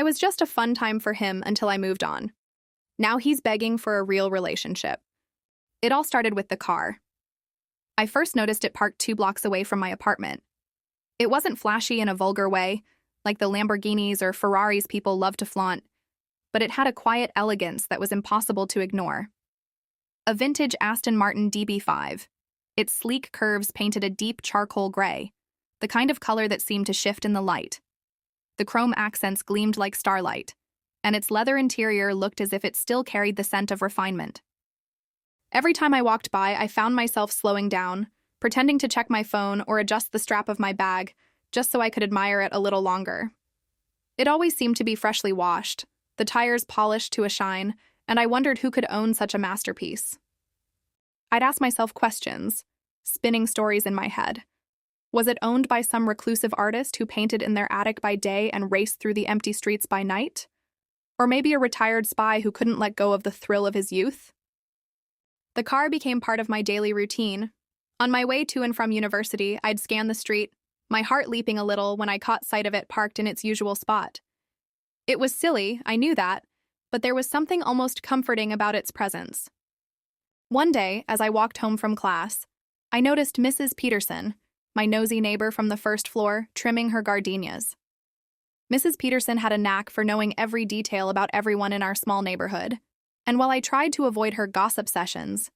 I was just a fun time for him until I moved on. Now he's begging for a real relationship. It all started with the car. I first noticed it parked 2 blocks away from my apartment. It wasn't flashy in a vulgar way, like the Lamborghinis or Ferraris people love to flaunt, but it had a quiet elegance that was impossible to ignore. A vintage Aston Martin DB5. Its sleek curves painted a deep charcoal gray, the kind of color that seemed to shift in the light. The chrome accents gleamed like starlight, and its leather interior looked as if it still carried the scent of refinement. Every time I walked by, I found myself slowing down, pretending to check my phone or adjust the strap of my bag, just so I could admire it a little longer. It always seemed to be freshly washed, the tires polished to a shine, and I wondered who could own such a masterpiece. I'd ask myself questions, spinning stories in my head. Was it owned by some reclusive artist who painted in their attic by day and raced through the empty streets by night? Or maybe a retired spy who couldn't let go of the thrill of his youth? The car became part of my daily routine. On my way to and from university, I'd scan the street, my heart leaping a little when I caught sight of it parked in its usual spot. It was silly, I knew that, but there was something almost comforting about its presence. One day, as I walked home from class, I noticed Mrs. Peterson, my nosy neighbor from the first floor, trimming her gardenias. Mrs. Peterson had a knack for knowing every detail about everyone in our small neighborhood, and while I tried to avoid her gossip sessions,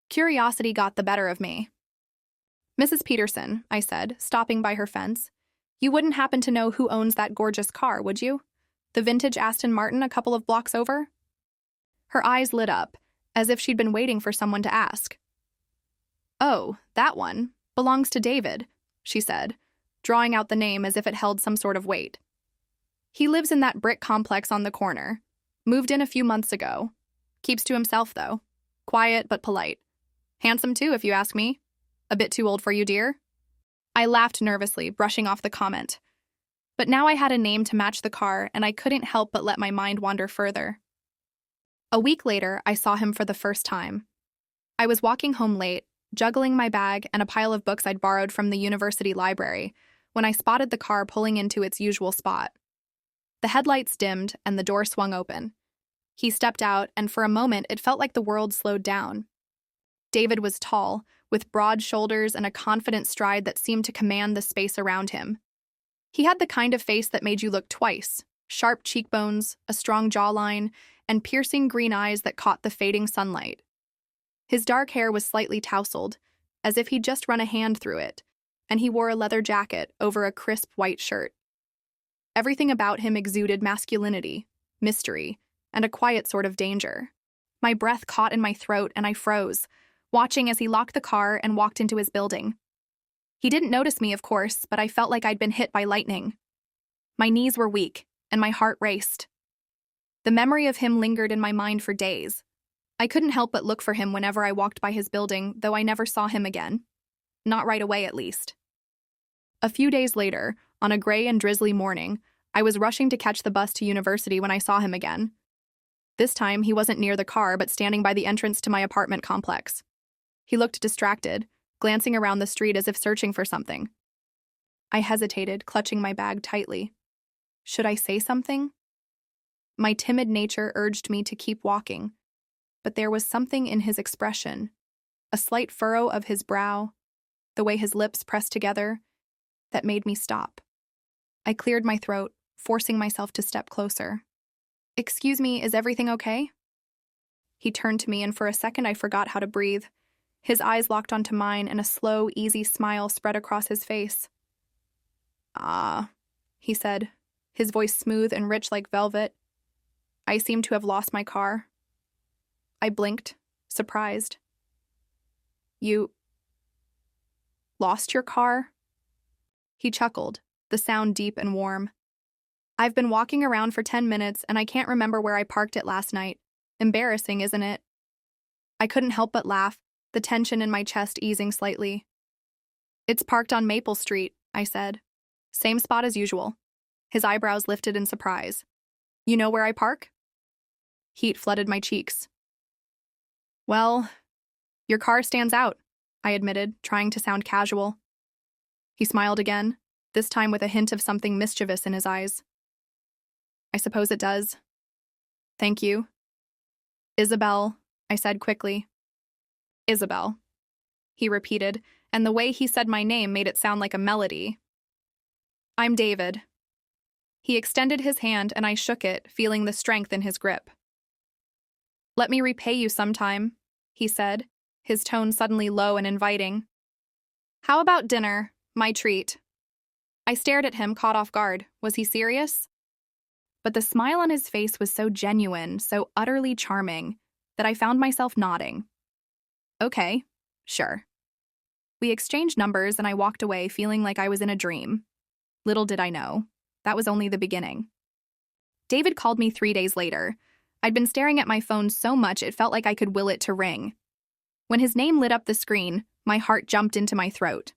curiosity got the better of me. "Mrs. Peterson," I said, stopping by her fence, "you wouldn't happen to know who owns that gorgeous car, would you? The vintage Aston Martin a couple of blocks over?" Her eyes lit up, as if she'd been waiting for someone to ask. "Oh, that one belongs to David," she said, drawing out the name as if it held some sort of weight. "He lives in that brick complex on the corner. Moved in a few months ago. Keeps to himself, though. Quiet but polite. Handsome, too, if you ask me. A bit too old for you, dear?" I laughed nervously, brushing off the comment. But now I had a name to match the car, and I couldn't help but let my mind wander further. A week later, I saw him for the first time. I was walking home late, juggling my bag and a pile of books I'd borrowed from the university library, when I spotted the car pulling into its usual spot. The headlights dimmed and the door swung open. He stepped out, and for a moment it felt like the world slowed down. David was tall, with broad shoulders and a confident stride that seemed to command the space around him. He had the kind of face that made you look twice: sharp cheekbones, a strong jawline, and piercing green eyes that caught the fading sunlight. His dark hair was slightly tousled, as if he'd just run a hand through it, and he wore a leather jacket over a crisp white shirt. Everything about him exuded masculinity, mystery, and a quiet sort of danger. My breath caught in my throat and I froze, watching as he locked the car and walked into his building. He didn't notice me, of course, but I felt like I'd been hit by lightning. My knees were weak, and my heart raced. The memory of him lingered in my mind for days. I couldn't help but look for him whenever I walked by his building, though I never saw him again. Not right away, at least. A few days later, on a gray and drizzly morning, I was rushing to catch the bus to university when I saw him again. This time, he wasn't near the car, but standing by the entrance to my apartment complex. He looked distracted, glancing around the street as if searching for something. I hesitated, clutching my bag tightly. Should I say something? My timid nature urged me to keep walking, but there was something in his expression, a slight furrow of his brow, the way his lips pressed together, that made me stop. I cleared my throat, forcing myself to step closer. "Excuse me, is everything okay?" He turned to me, and for a second I forgot how to breathe. His eyes locked onto mine, and a slow, easy smile spread across his face. "Ah," he said, his voice smooth and rich like velvet. "I seem to have lost my car." I blinked, surprised. "You lost your car?" He chuckled, the sound deep and warm. "I've been walking around for 10 minutes and I can't remember where I parked it last night. Embarrassing, isn't it?" I couldn't help but laugh, the tension in my chest easing slightly. "It's parked on Maple Street," I said. "Same spot as usual." His eyebrows lifted in surprise. "You know where I park?" Heat flooded my cheeks. "Well, your car stands out," I admitted, trying to sound casual. He smiled again, this time with a hint of something mischievous in his eyes. I suppose it does. Thank you. Isabel, I said quickly. Isabel, he repeated, and the way he said my name made it sound like a melody. I'm David. He extended his hand and I shook it, feeling the strength in his grip. Let me repay you sometime, he said, his tone suddenly low and inviting. How about dinner? My treat. I stared at him, caught off guard. Was he serious? But the smile on his face was so genuine, so utterly charming, that I found myself nodding. Okay, sure. We exchanged numbers and I walked away feeling like I was in a dream. Little did I know, that was only the beginning. David called me 3 days later. I'd been staring at my phone so much it felt like I could will it to ring. When his name lit up the screen, my heart jumped into my throat.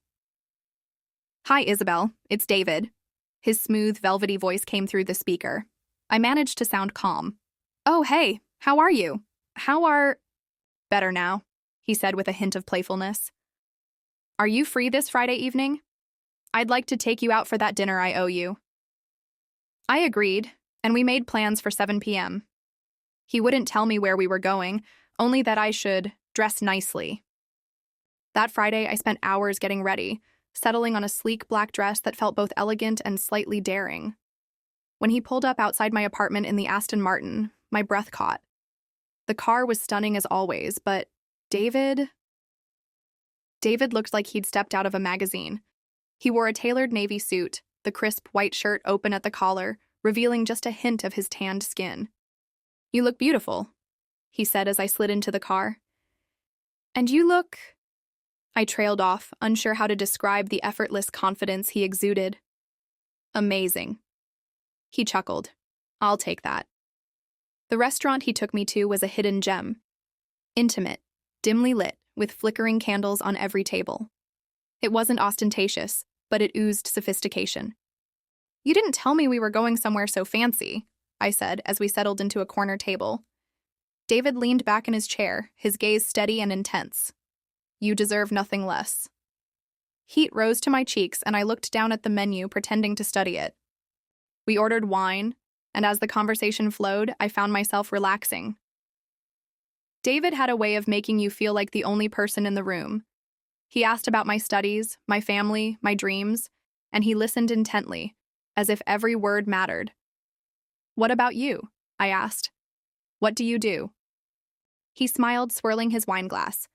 Hi, Isabel, it's David. His smooth, velvety voice came through the speaker. I managed to sound calm. Oh, hey, how are you? Better now, he said with a hint of playfulness. Are you free this Friday evening? I'd like to take you out for that dinner I owe you. I agreed, and we made plans for 7 p.m. He wouldn't tell me where we were going, only that I should dress nicely. That Friday, I spent hours getting ready, settling on a sleek black dress that felt both elegant and slightly daring. When he pulled up outside my apartment in the Aston Martin, my breath caught. The car was stunning as always, but David looked like he'd stepped out of a magazine. He wore a tailored navy suit, the crisp white shirt open at the collar, revealing just a hint of his tanned skin. You look beautiful, he said as I slid into the car. And you look... I trailed off, unsure how to describe the effortless confidence he exuded. Amazing. He chuckled. I'll take that. The restaurant he took me to was a hidden gem. Intimate, dimly lit, with flickering candles on every table. It wasn't ostentatious, but it oozed sophistication. You didn't tell me we were going somewhere so fancy, I said as we settled into a corner table. David leaned back in his chair, his gaze steady and intense. You deserve nothing less. Heat rose to my cheeks and I looked down at the menu, pretending to study it. We ordered wine, and as the conversation flowed, I found myself relaxing. David had a way of making you feel like the only person in the room. He asked about my studies, my family, my dreams, and he listened intently, as if every word mattered. What about you? I asked. What do you do? He smiled, swirling his wine glass.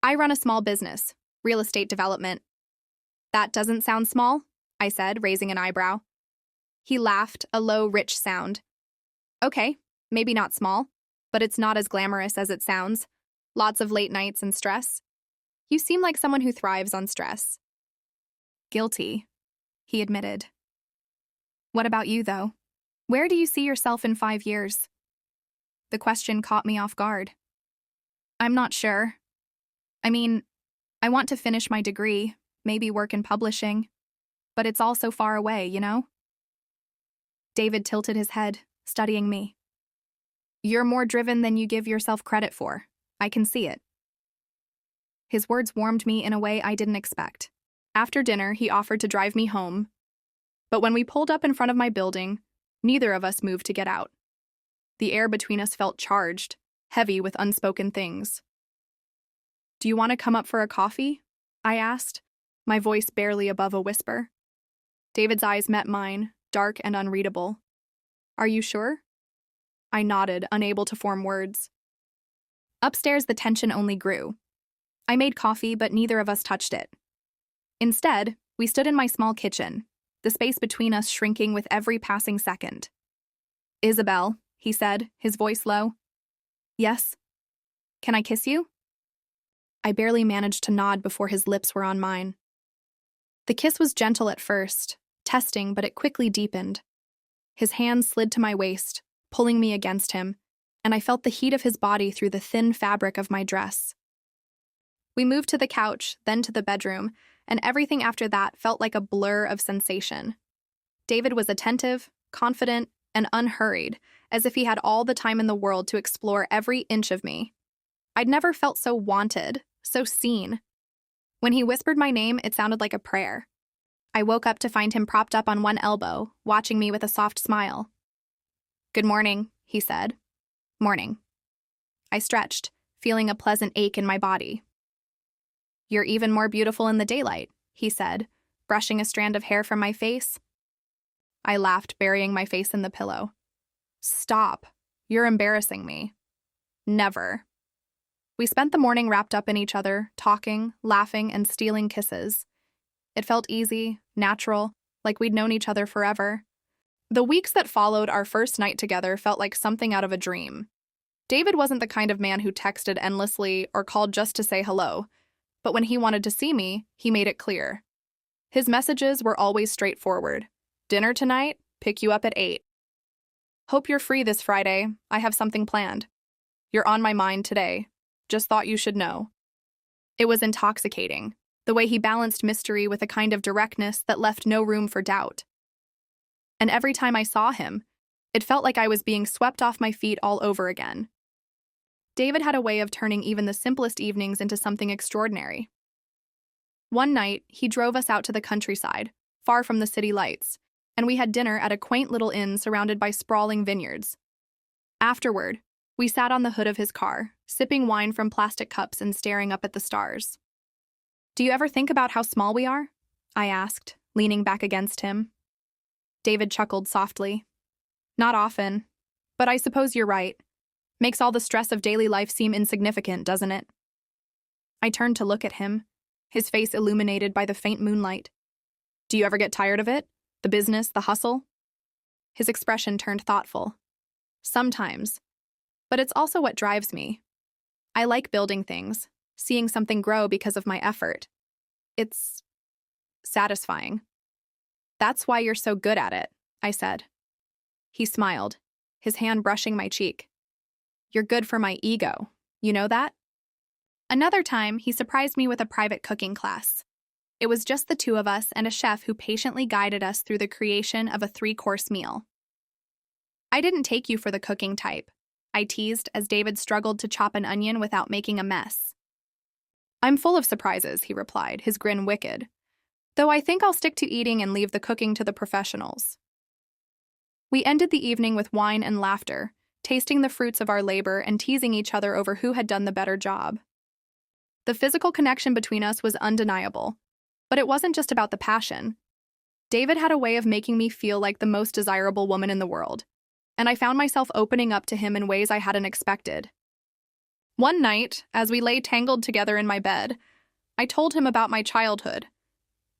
I run a small business, real estate development. That doesn't sound small, I said, raising an eyebrow. He laughed, a low, rich sound. Okay, maybe not small, but it's not as glamorous as it sounds. Lots of late nights and stress. You seem like someone who thrives on stress. Guilty, he admitted. What about you, though? Where do you see yourself in 5 years? The question caught me off guard. I'm not sure. I mean, I want to finish my degree, maybe work in publishing, but it's all so far away, you know? David tilted his head, studying me. You're more driven than you give yourself credit for. I can see it. His words warmed me in a way I didn't expect. After dinner, he offered to drive me home, but when we pulled up in front of my building, neither of us moved to get out. The air between us felt charged, heavy with unspoken things. Do you want to come up for a coffee? I asked, my voice barely above a whisper. David's eyes met mine, dark and unreadable. Are you sure? I nodded, unable to form words. Upstairs, the tension only grew. I made coffee, but neither of us touched it. Instead, we stood in my small kitchen, the space between us shrinking with every passing second. Isabel, he said, his voice low. Yes? Can I kiss you? I barely managed to nod before his lips were on mine. The kiss was gentle at first, testing, but it quickly deepened. His hand slid to my waist, pulling me against him, and I felt the heat of his body through the thin fabric of my dress. We moved to the couch, then to the bedroom, and everything after that felt like a blur of sensation. David was attentive, confident, and unhurried, as if he had all the time in the world to explore every inch of me. I'd never felt so wanted, so seen. When he whispered my name, it sounded like a prayer. I woke up to find him propped up on one elbow, watching me with a soft smile. Good morning, he said. Morning. I stretched, feeling a pleasant ache in my body. You're even more beautiful in the daylight, he said, brushing a strand of hair from my face. I laughed, burying my face in the pillow. Stop. You're embarrassing me. Never. We spent the morning wrapped up in each other, talking, laughing, and stealing kisses. It felt easy, natural, like we'd known each other forever. The weeks that followed our first night together felt like something out of a dream. David wasn't the kind of man who texted endlessly or called just to say hello, but when he wanted to see me, he made it clear. His messages were always straightforward. Dinner tonight, pick you up at 8. Hope you're free this Friday, I have something planned. You're on my mind today. Just thought you should know. It was intoxicating, the way he balanced mystery with a kind of directness that left no room for doubt. And every time I saw him, it felt like I was being swept off my feet all over again. David had a way of turning even the simplest evenings into something extraordinary. One night, he drove us out to the countryside, far from the city lights, and we had dinner at a quaint little inn surrounded by sprawling vineyards. Afterward, we sat on the hood of his car, sipping wine from plastic cups and staring up at the stars. Do you ever think about how small we are? I asked, leaning back against him. David chuckled softly. Not often, but I suppose you're right. Makes all the stress of daily life seem insignificant, doesn't it? I turned to look at him, his face illuminated by the faint moonlight. Do you ever get tired of it? The business, the hustle? His expression turned thoughtful. Sometimes. But it's also what drives me. I like building things, seeing something grow because of my effort. It's satisfying. That's why you're so good at it, I said. He smiled, his hand brushing my cheek. You're good for my ego. You know that? Another time, he surprised me with a private cooking class. It was just the two of us and a chef who patiently guided us through the creation of a 3-course meal. I didn't take you for the cooking type, I teased as David struggled to chop an onion without making a mess. I'm full of surprises, he replied, his grin wicked. Though I think I'll stick to eating and leave the cooking to the professionals. We ended the evening with wine and laughter, tasting the fruits of our labor and teasing each other over who had done the better job. The physical connection between us was undeniable, but it wasn't just about the passion. David had a way of making me feel like the most desirable woman in the world, and I found myself opening up to him in ways I hadn't expected. One night, as we lay tangled together in my bed, I told him about my childhood,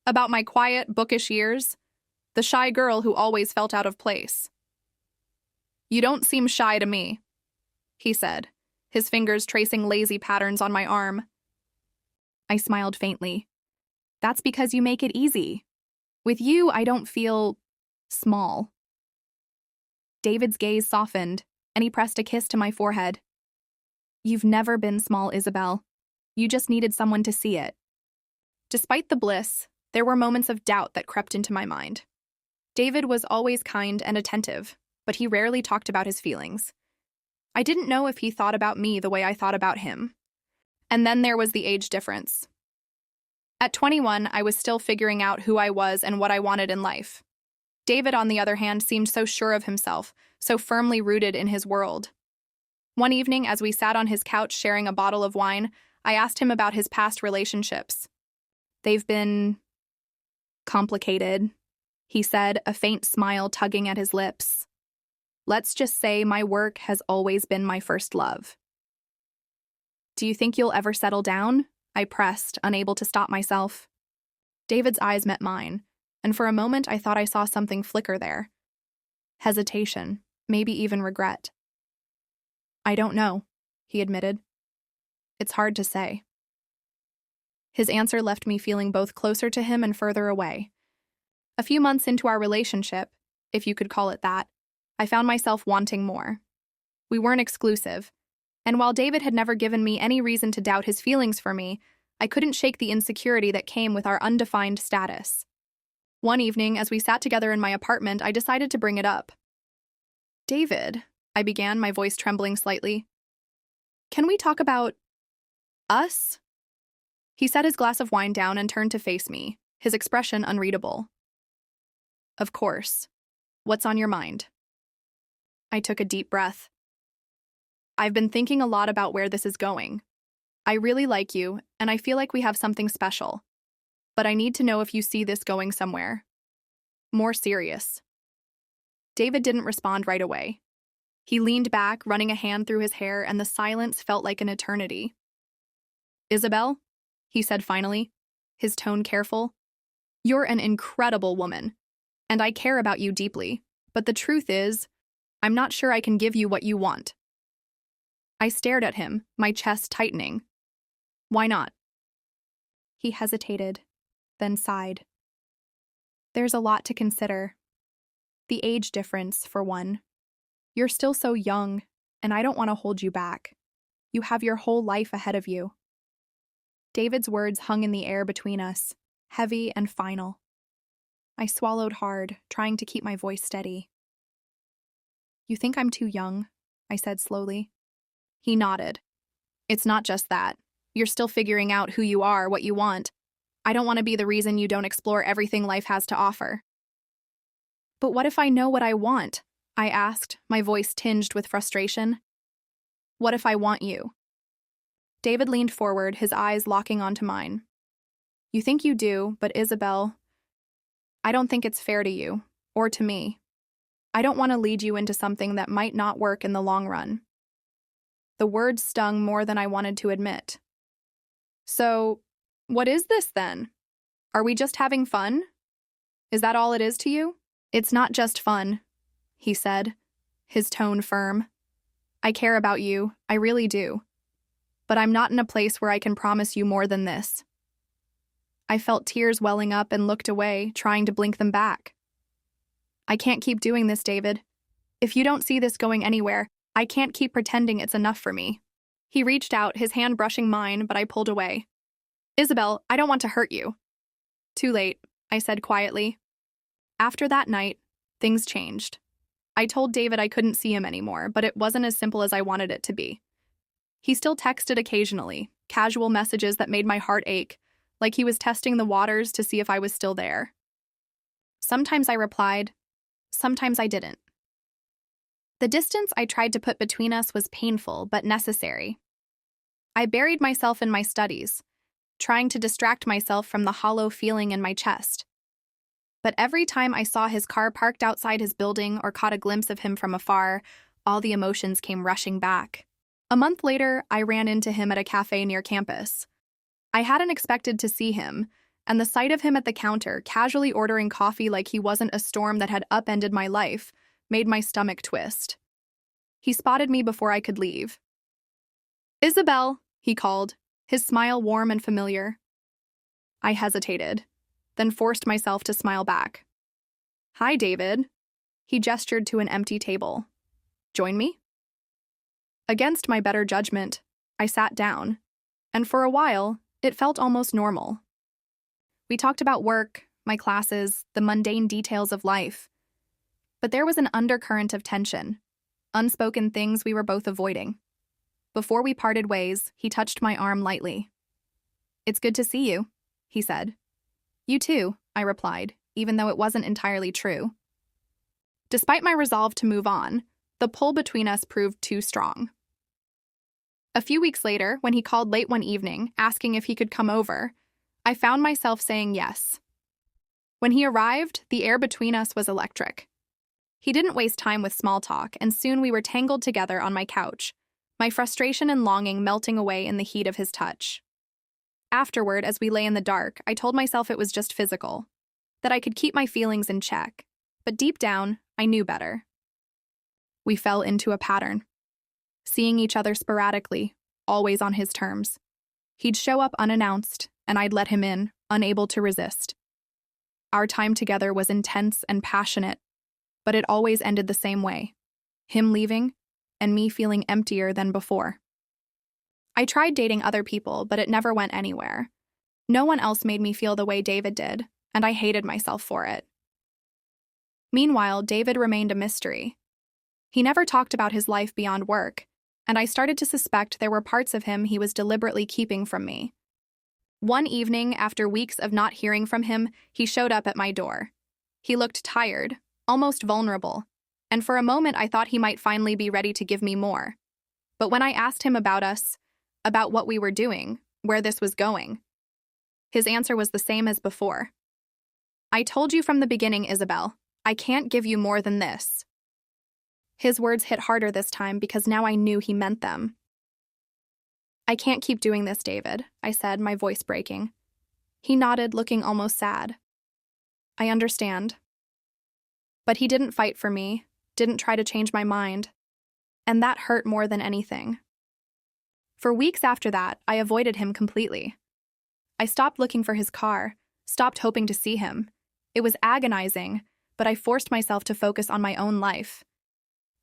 about my quiet, bookish years, the shy girl who always felt out of place. You don't seem shy to me, he said, his fingers tracing lazy patterns on my arm. I smiled faintly. That's because you make it easy. With you, I don't feel small. David's gaze softened, and he pressed a kiss to my forehead. You've never been small, Isabel. You just needed someone to see it. Despite the bliss, there were moments of doubt that crept into my mind. David was always kind and attentive, but he rarely talked about his feelings. I didn't know if he thought about me the way I thought about him. And then there was the age difference. At 21, I was still figuring out who I was and what I wanted in life. David, on the other hand, seemed so sure of himself, so firmly rooted in his world. One evening, as we sat on his couch sharing a bottle of wine, I asked him about his past relationships. They've been complicated, he said, a faint smile tugging at his lips. Let's just say my work has always been my first love. Do you think you'll ever settle down? I pressed, unable to stop myself. David's eyes met mine, and for a moment I thought I saw something flicker there. Hesitation, maybe even regret. I don't know, he admitted. It's hard to say. His answer left me feeling both closer to him and further away. A few months into our relationship, if you could call it that, I found myself wanting more. We weren't exclusive, and while David had never given me any reason to doubt his feelings for me, I couldn't shake the insecurity that came with our undefined status. One evening, as we sat together in my apartment, I decided to bring it up. David, I began, my voice trembling slightly. Can we talk about us? He set his glass of wine down and turned to face me, his expression unreadable. Of course. What's on your mind? I took a deep breath. I've been thinking a lot about where this is going. I really like you, and I feel like we have something special. But I need to know if you see this going somewhere more serious. David didn't respond right away. He leaned back, running a hand through his hair, and the silence felt like an eternity. Isabel, he said finally, his tone careful, you're an incredible woman, and I care about you deeply, but the truth is, I'm not sure I can give you what you want. I stared at him, my chest tightening. Why not? He hesitated, then sighed. There's a lot to consider. The age difference, for one. You're still so young, and I don't want to hold you back. You have your whole life ahead of you. David's words hung in the air between us, heavy and final. I swallowed hard, trying to keep my voice steady. You think I'm too young? I said slowly. He nodded. It's not just that. You're still figuring out who you are, what you want. I don't want to be the reason you don't explore everything life has to offer. But what if I know what I want? I asked, my voice tinged with frustration. What if I want you? David leaned forward, his eyes locking onto mine. You think you do, but Isabel, I don't think it's fair to you, or to me. I don't want to lead you into something that might not work in the long run. The words stung more than I wanted to admit. So, what is this then? Are we just having fun? Is that all it is to you? It's not just fun, he said, his tone firm. I care about you, I really do. But I'm not in a place where I can promise you more than this. I felt tears welling up and looked away, trying to blink them back. I can't keep doing this, David. If you don't see this going anywhere, I can't keep pretending it's enough for me. He reached out, his hand brushing mine, but I pulled away. Isabel, I don't want to hurt you. Too late, I said quietly. After that night, things changed. I told David I couldn't see him anymore, but it wasn't as simple as I wanted it to be. He still texted occasionally, casual messages that made my heart ache, like he was testing the waters to see if I was still there. Sometimes I replied, sometimes I didn't. The distance I tried to put between us was painful but necessary. I buried myself in my studies, trying to distract myself from the hollow feeling in my chest. But every time I saw his car parked outside his building or caught a glimpse of him from afar, all the emotions came rushing back. A month later, I ran into him at a cafe near campus. I hadn't expected to see him, and the sight of him at the counter, casually ordering coffee like he wasn't a storm that had upended my life, made my stomach twist. He spotted me before I could leave. Isabel, he called, his smile warm and familiar. I hesitated, then forced myself to smile back. Hi, David. He gestured to an empty table. Join me? Against my better judgment, I sat down, and for a while, it felt almost normal. We talked about work, my classes, the mundane details of life. But there was an undercurrent of tension, unspoken things we were both avoiding. Before we parted ways, he touched my arm lightly. It's good to see you, he said. You too, I replied, even though it wasn't entirely true. Despite my resolve to move on, the pull between us proved too strong. A few weeks later, when he called late one evening, asking if he could come over, I found myself saying yes. When he arrived, the air between us was electric. He didn't waste time with small talk, and soon we were tangled together on my couch, my frustration and longing melting away in the heat of his touch. Afterward, as we lay in the dark, I told myself it was just physical, that I could keep my feelings in check, but deep down, I knew better. We fell into a pattern. Seeing each other sporadically, always on his terms. He'd show up unannounced, and I'd let him in, unable to resist. Our time together was intense and passionate, but it always ended the same way. Him leaving, and me feeling emptier than before. I tried dating other people, but it never went anywhere. No one else made me feel the way David did, and I hated myself for it. Meanwhile, David remained a mystery. He never talked about his life beyond work, and I started to suspect there were parts of him he was deliberately keeping from me. One evening, after weeks of not hearing from him, he showed up at my door. He looked tired, almost vulnerable, and for a moment I thought he might finally be ready to give me more. But when I asked him about us, about what we were doing, where this was going, his answer was the same as before. "I told you from the beginning, Isabel, I can't give you more than this." His words hit harder this time because now I knew he meant them. "I can't keep doing this, David," I said, my voice breaking. He nodded, looking almost sad. "I understand." But he didn't fight for me, didn't try to change my mind, and that hurt more than anything. For weeks after that, I avoided him completely. I stopped looking for his car, stopped hoping to see him. It was agonizing, but I forced myself to focus on my own life.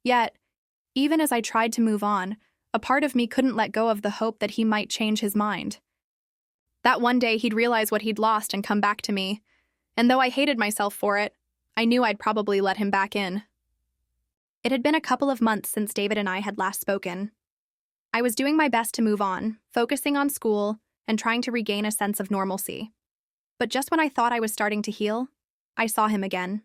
Yet, even as I tried to move on, a part of me couldn't let go of the hope that he might change his mind. That one day he'd realize what he'd lost and come back to me, and though I hated myself for it, I knew I'd probably let him back in. It had been a couple of months since David and I had last spoken. I was doing my best to move on, focusing on school, and trying to regain a sense of normalcy. But just when I thought I was starting to heal, I saw him again.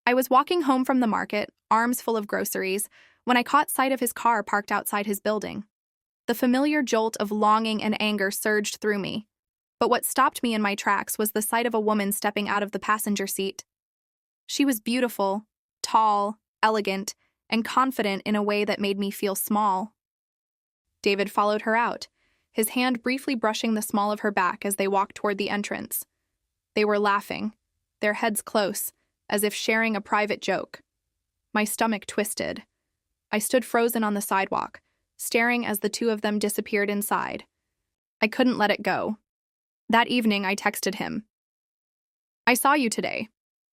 I was walking home from the market, arms full of groceries, when I caught sight of his car parked outside his building. The familiar jolt of longing and anger surged through me. But what stopped me in my tracks was the sight of a woman stepping out of the passenger seat. She was beautiful, tall, elegant, and confident in a way that made me feel small. David followed her out, his hand briefly brushing the small of her back as they walked toward the entrance. They were laughing, their heads close, as if sharing a private joke. My stomach twisted. I stood frozen on the sidewalk, staring as the two of them disappeared inside. I couldn't let it go. That evening, I texted him. "I saw you today,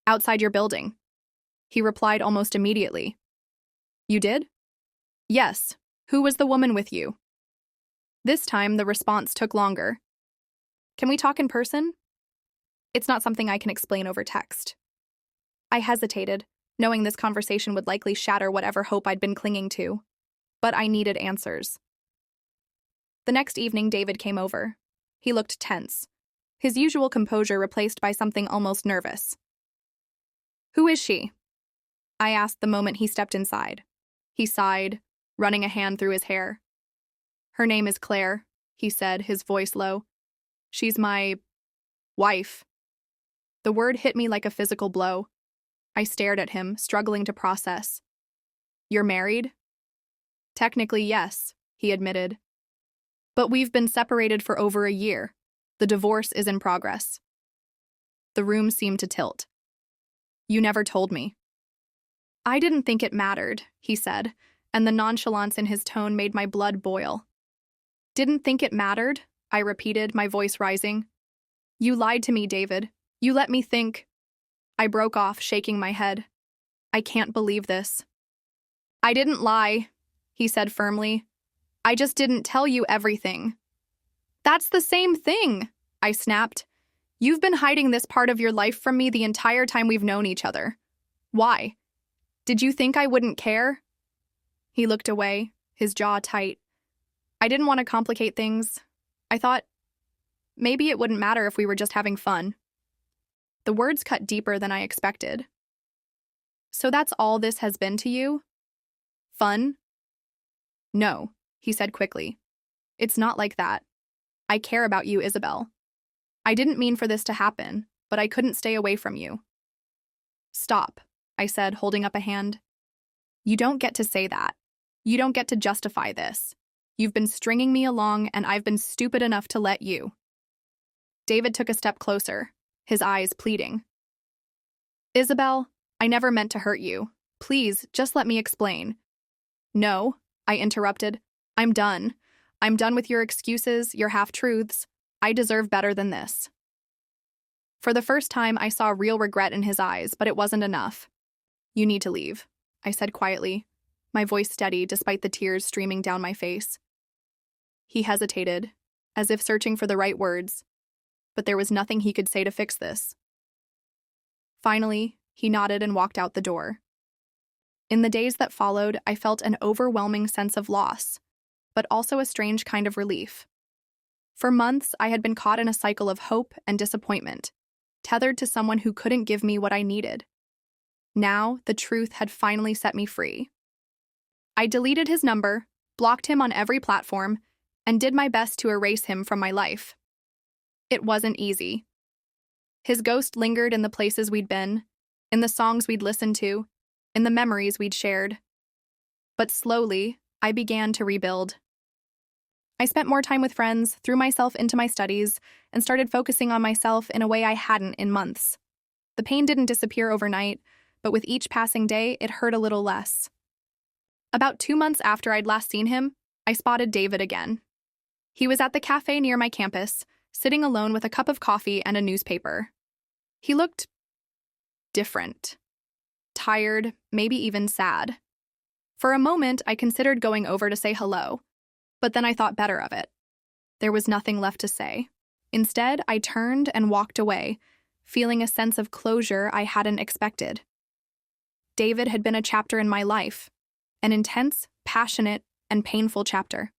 outside your building." He replied almost immediately. "You did?" "Yes. Who was the woman with you?" This time, the response took longer. "Can we talk in person?" "It's not something I can explain over text." I hesitated, knowing this conversation would likely shatter whatever hope I'd been clinging to. But I needed answers. The next evening, David came over. He looked tense, his usual composure replaced by something almost nervous. "Who is she?" I asked the moment he stepped inside. He sighed, running a hand through his hair. "Her name is Claire," he said, his voice low. "She's my wife." The word hit me like a physical blow. I stared at him, struggling to process. "You're married?" "Technically, yes," he admitted. "But we've been separated for over a year. The divorce is in progress." The room seemed to tilt. "You never told me." "I didn't think it mattered," he said, and the nonchalance in his tone made my blood boil. "Didn't think it mattered?" I repeated, my voice rising. "You lied to me, David. You let me think." I broke off, shaking my head. "I can't believe this." "I didn't lie," he said firmly. "I just didn't tell you everything." "That's the same thing," I snapped. "You've been hiding this part of your life from me the entire time we've known each other. Why? Did you think I wouldn't care?" He looked away, his jaw tight. "I didn't want to complicate things. I thought maybe it wouldn't matter if we were just having fun." The words cut deeper than I expected. "So that's all this has been to you? Fun?" "No," he said quickly. "It's not like that. I care about you, Isabel. I didn't mean for this to happen, but I couldn't stay away from you." "Stop," I said, holding up a hand. "You don't get to say that. You don't get to justify this. You've been stringing me along, and I've been stupid enough to let you." David took a step closer, his eyes pleading. "Isabel, I never meant to hurt you. Please, just let me explain." "No," I interrupted. "I'm done. I'm done with your excuses, your half-truths. I deserve better than this." For the first time, I saw real regret in his eyes, but it wasn't enough. "You need to leave," I said quietly, my voice steady despite the tears streaming down my face. He hesitated, as if searching for the right words, but there was nothing he could say to fix this. Finally, he nodded and walked out the door. In the days that followed, I felt an overwhelming sense of loss, but also a strange kind of relief. For months, I had been caught in a cycle of hope and disappointment, tethered to someone who couldn't give me what I needed. Now, the truth had finally set me free. I deleted his number, blocked him on every platform, and did my best to erase him from my life. It wasn't easy. His ghost lingered in the places we'd been, in the songs we'd listened to, in the memories we'd shared. But slowly, I began to rebuild. I spent more time with friends, threw myself into my studies, and started focusing on myself in a way I hadn't in months. The pain didn't disappear overnight, but with each passing day, it hurt a little less. About 2 months after I'd last seen him, I spotted David again. He was at the cafe near my campus, sitting alone with a cup of coffee and a newspaper. He looked different. Tired, maybe even sad. For a moment, I considered going over to say hello, but then I thought better of it. There was nothing left to say. Instead, I turned and walked away, feeling a sense of closure I hadn't expected. David had been a chapter in my life, an intense, passionate, and painful chapter.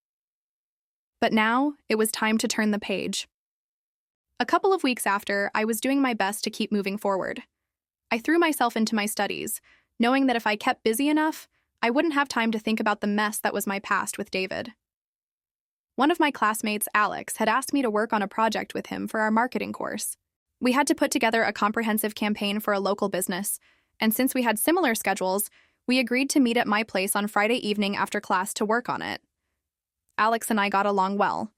But now, it was time to turn the page. A couple of weeks after, I was doing my best to keep moving forward. I threw myself into my studies, knowing that if I kept busy enough, I wouldn't have time to think about the mess that was my past with David. One of my classmates, Alex, had asked me to work on a project with him for our marketing course. We had to put together a comprehensive campaign for a local business, and since we had similar schedules, we agreed to meet at my place on Friday evening after class to work on it. Alex and I got along well.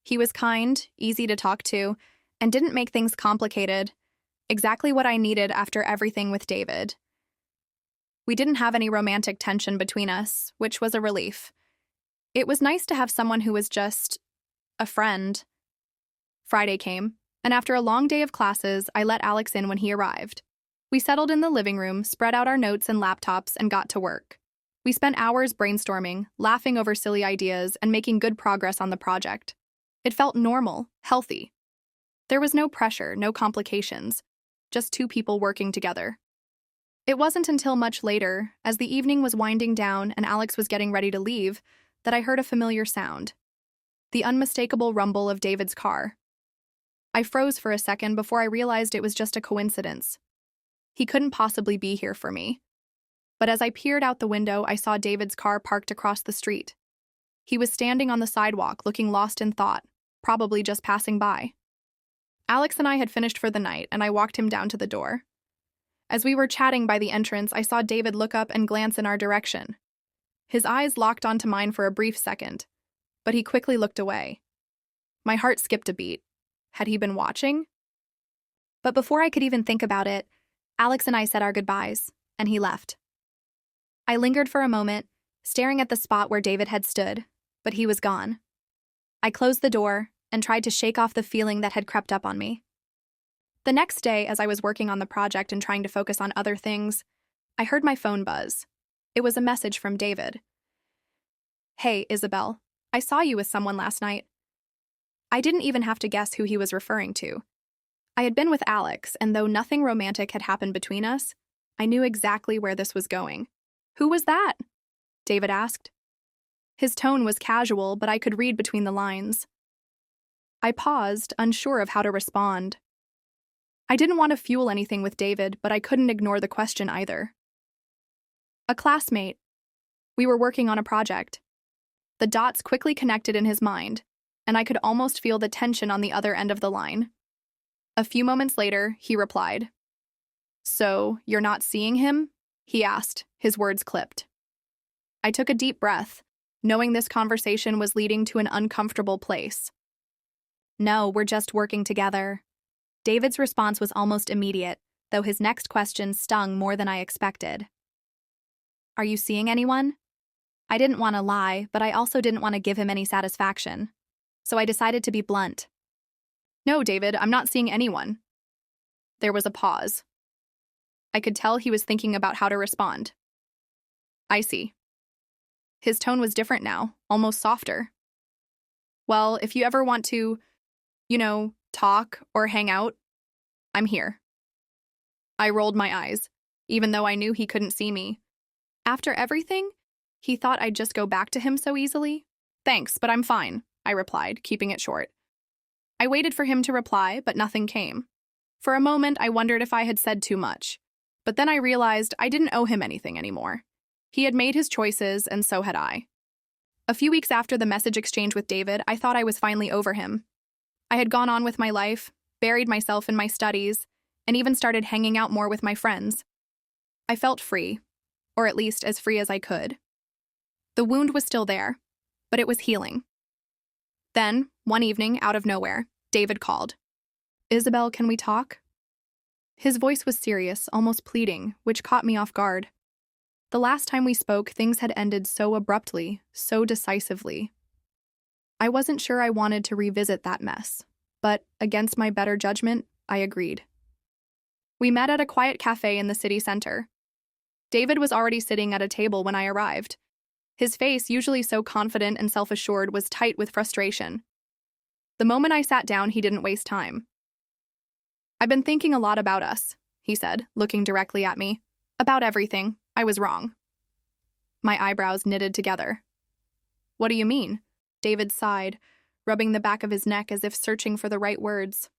He was kind, easy to talk to, and didn't make things complicated, exactly what I needed after everything with David. We didn't have any romantic tension between us, which was a relief. It was nice to have someone who was just a friend. Friday came, and after a long day of classes, I let Alex in when he arrived. We settled in the living room, spread out our notes and laptops, and got to work. We spent hours brainstorming, laughing over silly ideas, and making good progress on the project. It felt normal, healthy. There was no pressure, no complications, just two people working together. It wasn't until much later, as the evening was winding down and Alex was getting ready to leave, that I heard a familiar sound. The unmistakable rumble of David's car. I froze for a second before I realized it was just a coincidence. He couldn't possibly be here for me. But as I peered out the window, I saw David's car parked across the street. He was standing on the sidewalk, looking lost in thought, probably just passing by. Alex and I had finished for the night, and I walked him down to the door. As we were chatting by the entrance, I saw David look up and glance in our direction. His eyes locked onto mine for a brief second, but he quickly looked away. My heart skipped a beat. Had he been watching? But before I could even think about it, Alex and I said our goodbyes, and he left. I lingered for a moment, staring at the spot where David had stood, but he was gone. I closed the door and tried to shake off the feeling that had crept up on me. The next day, as I was working on the project and trying to focus on other things, I heard my phone buzz. It was a message from David. "Hey, Isabel, I saw you with someone last night." I didn't even have to guess who he was referring to. I had been with Alex, and though nothing romantic had happened between us, I knew exactly where this was going. "Who was that?" David asked. His tone was casual, but I could read between the lines. I paused, unsure of how to respond. I didn't want to fuel anything with David, but I couldn't ignore the question either. "A classmate. We were working on a project." The dots quickly connected in his mind, and I could almost feel the tension on the other end of the line. A few moments later, he replied. "So, you're not seeing him?" he asked, his words clipped. I took a deep breath, knowing this conversation was leading to an uncomfortable place. "No, we're just working together." David's response was almost immediate, though his next question stung more than I expected. "Are you seeing anyone?" I didn't want to lie, but I also didn't want to give him any satisfaction. So I decided to be blunt. "No, David, I'm not seeing anyone." There was a pause. I could tell he was thinking about how to respond. "I see." His tone was different now, almost softer. "Well, if you ever want to, talk or hang out, I'm here." I rolled my eyes, even though I knew he couldn't see me. After everything, he thought I'd just go back to him so easily? "Thanks, but I'm fine," I replied, keeping it short. I waited for him to reply, but nothing came. For a moment, I wondered if I had said too much. But then I realized I didn't owe him anything anymore. He had made his choices, and so had I. A few weeks after the message exchange with David, I thought I was finally over him. I had gone on with my life, buried myself in my studies, and even started hanging out more with my friends. I felt free, or at least as free as I could. The wound was still there, but it was healing. Then, one evening, out of nowhere, David called. "Isabel, can we talk?" His voice was serious, almost pleading, which caught me off guard. The last time we spoke, things had ended so abruptly, so decisively. I wasn't sure I wanted to revisit that mess, but, against my better judgment, I agreed. We met at a quiet cafe in the city center. David was already sitting at a table when I arrived. His face, usually so confident and self-assured, was tight with frustration. The moment I sat down, he didn't waste time. "I've been thinking a lot about us," he said, looking directly at me. "About everything. I was wrong." My eyebrows knitted together. "What do you mean?" David sighed, rubbing the back of his neck as if searching for the right words.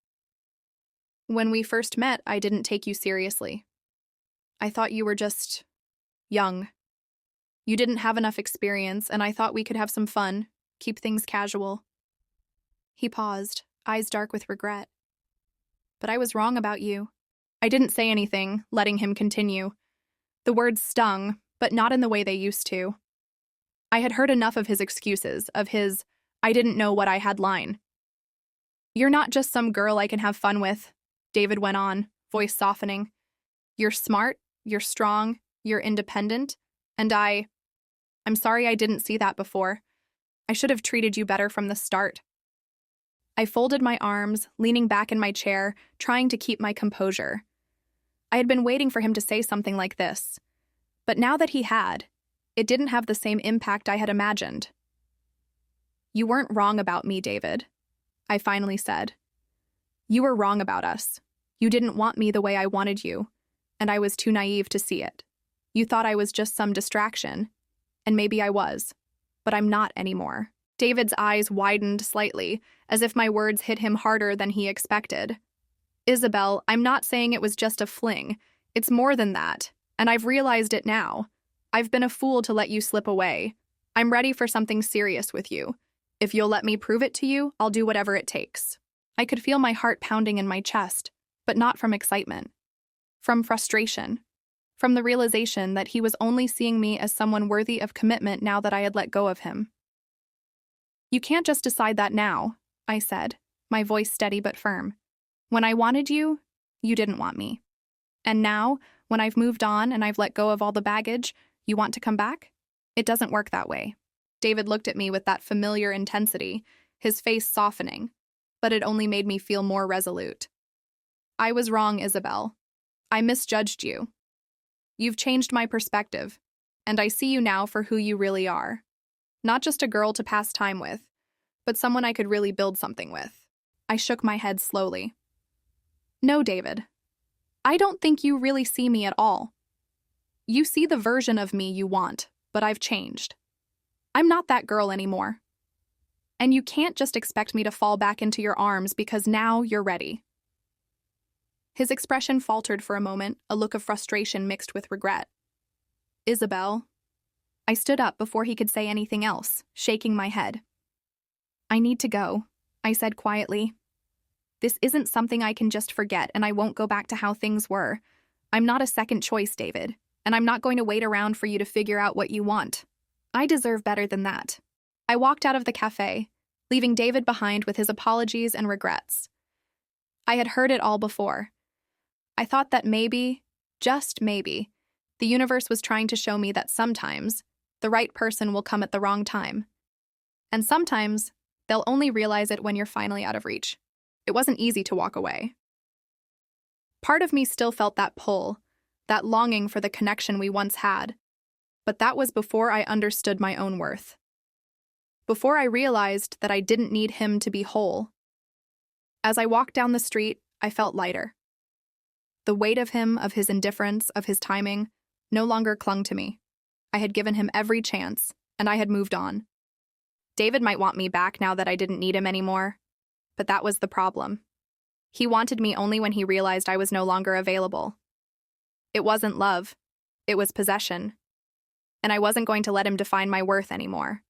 "When we first met, I didn't take you seriously. I thought you were just young. You didn't have enough experience, and I thought we could have some fun, keep things casual." He paused, eyes dark with regret. "But I was wrong about you." I didn't say anything, letting him continue. The words stung, but not in the way they used to. I had heard enough of his excuses, of his "I didn't know what I had" line. "You're not just some girl I can have fun with," David went on, voice softening. "You're smart, you're strong, you're independent, and I'm sorry I didn't see that before. I should have treated you better from the start." I folded my arms, leaning back in my chair, trying to keep my composure. I had been waiting for him to say something like this. But now that he had, it didn't have the same impact I had imagined. "You weren't wrong about me, David," I finally said. "You were wrong about us. You didn't want me the way I wanted you, and I was too naive to see it. You thought I was just some distraction, and maybe I was, but I'm not anymore." David's eyes widened slightly, as if my words hit him harder than he expected. "Isabel, I'm not saying it was just a fling. It's more than that, and I've realized it now. I've been a fool to let you slip away. I'm ready for something serious with you. If you'll let me prove it to you, I'll do whatever it takes." I could feel my heart pounding in my chest, but not from excitement. From frustration. From the realization that he was only seeing me as someone worthy of commitment now that I had let go of him. "You can't just decide that now," I said, my voice steady but firm. "When I wanted you, you didn't want me. And now, when I've moved on and I've let go of all the baggage, you want to come back? It doesn't work that way." David looked at me with that familiar intensity, his face softening, but it only made me feel more resolute. "I was wrong, Isabel. I misjudged you. You've changed my perspective, and I see you now for who you really are. Not just a girl to pass time with, but someone I could really build something with." I shook my head slowly. "No, David. I don't think you really see me at all. You see the version of me you want, but I've changed. I'm not that girl anymore. And you can't just expect me to fall back into your arms because now you're ready." His expression faltered for a moment, a look of frustration mixed with regret. "Isabel." I stood up before he could say anything else, shaking my head. "I need to go," I said quietly. "This isn't something I can just forget, and I won't go back to how things were. I'm not a second choice, David, and I'm not going to wait around for you to figure out what you want. I deserve better than that." I walked out of the cafe, leaving David behind with his apologies and regrets. I had heard it all before. I thought that maybe, just maybe, the universe was trying to show me that sometimes the right person will come at the wrong time. And sometimes they'll only realize it when you're finally out of reach. It wasn't easy to walk away. Part of me still felt that pull, that longing for the connection we once had. But that was before I understood my own worth. Before I realized that I didn't need him to be whole. As I walked down the street, I felt lighter. The weight of him, of his indifference, of his timing, no longer clung to me. I had given him every chance, and I had moved on. David might want me back now that I didn't need him anymore, but that was the problem. He wanted me only when he realized I was no longer available. It wasn't love. It was possession. And I wasn't going to let him define my worth anymore.